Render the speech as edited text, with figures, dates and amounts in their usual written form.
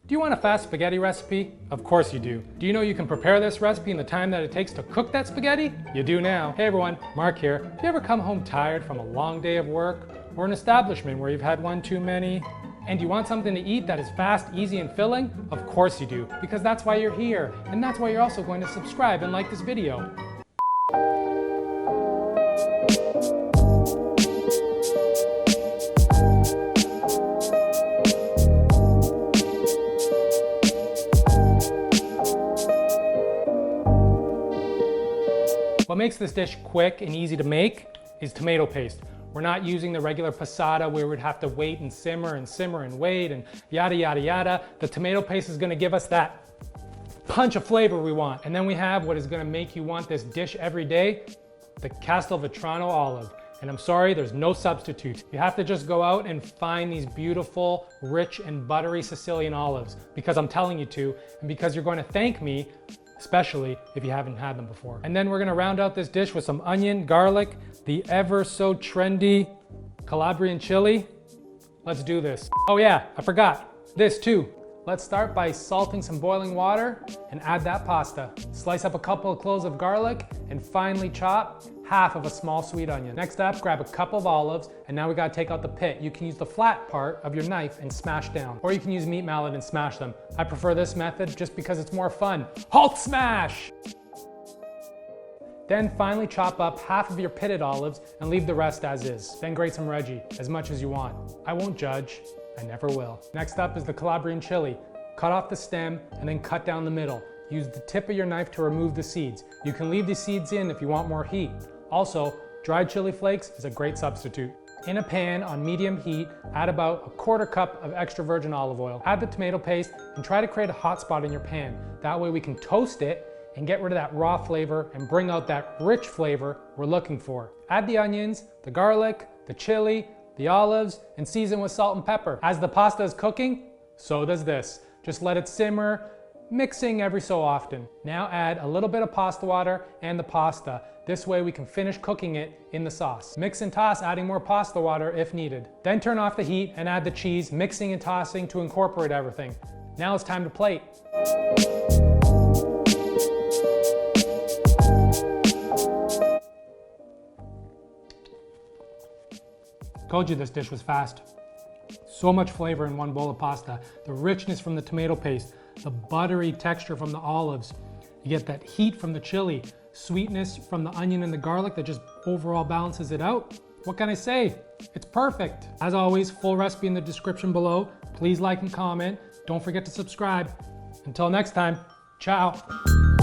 Do you want a fast spaghetti recipe? Of course you do. Do you know you can prepare this recipe in the time that it takes to cook that spaghetti? You do now. Hey everyone, Mark here. Do you ever come home tired from a long day of work or an establishment where you've had one too many? And you want something to eat that is fast, easy, and filling? Of course you do, because that's why you're here. And that's why you're also going to subscribe and like this video. What makes this dish quick and easy to make is tomato paste. We're not using the regular passata where we'd have to wait and simmer and wait and yada, yada, yada. The tomato paste is gonna give us that punch of flavor we want. And then we have what is gonna make you want this dish every day, the Castelvetrano olive. And I'm sorry, there's no substitute. You have to just go out and find these beautiful, rich and buttery Sicilian olives because I'm telling you to, and because you're going to thank me, especially if you haven't had them before. And then we're gonna round out this dish with some onion, garlic, the ever so trendy Calabrian Chili. Let's do this. Oh yeah, I forgot this too. Let's start by salting some boiling water and add that pasta. Slice up a couple of cloves of garlic and finely chop half of a small sweet onion. Next up, grab a cup of olives, and now we gotta take out the pit. You can use the flat part of your knife and smash down, or you can use meat mallet and smash them. I prefer this method just because it's more fun. Hulk smash! Then finally chop up half of your pitted olives and leave the rest as is. Then grate some Reggie, as much as you want. I won't judge, I never will. Next up is the Calabrian Chili. Cut off the stem and then cut down the middle. Use the tip of your knife to remove the seeds. You can leave the seeds in if you want more heat. Also, dried chili flakes is a great substitute. In a pan on medium heat, add about a quarter cup of extra virgin olive oil. Add the tomato paste and try to create a hot spot in your pan. That way we can toast it and get rid of that raw flavor and bring out that rich flavor we're looking for. Add the onions, the garlic, the chili, the olives, and season with salt and pepper. As the pasta is cooking, so does this. Just let it simmer, mixing every so often. Now add a little bit of pasta water and the pasta. This way we can finish cooking it in the sauce. Mix and toss, adding more pasta water if needed. Then turn off the heat and add the cheese, mixing and tossing to incorporate everything. Now it's time to plate. Told you this dish was fast. So much flavor in one bowl of pasta. The richness from the tomato paste, the buttery texture from the olives. You get that heat from the chili, sweetness from the onion and the garlic that just overall balances it out. What can I say? It's perfect. As always, full recipe in the description below. Please like and comment. Don't forget to subscribe. Until next time, ciao.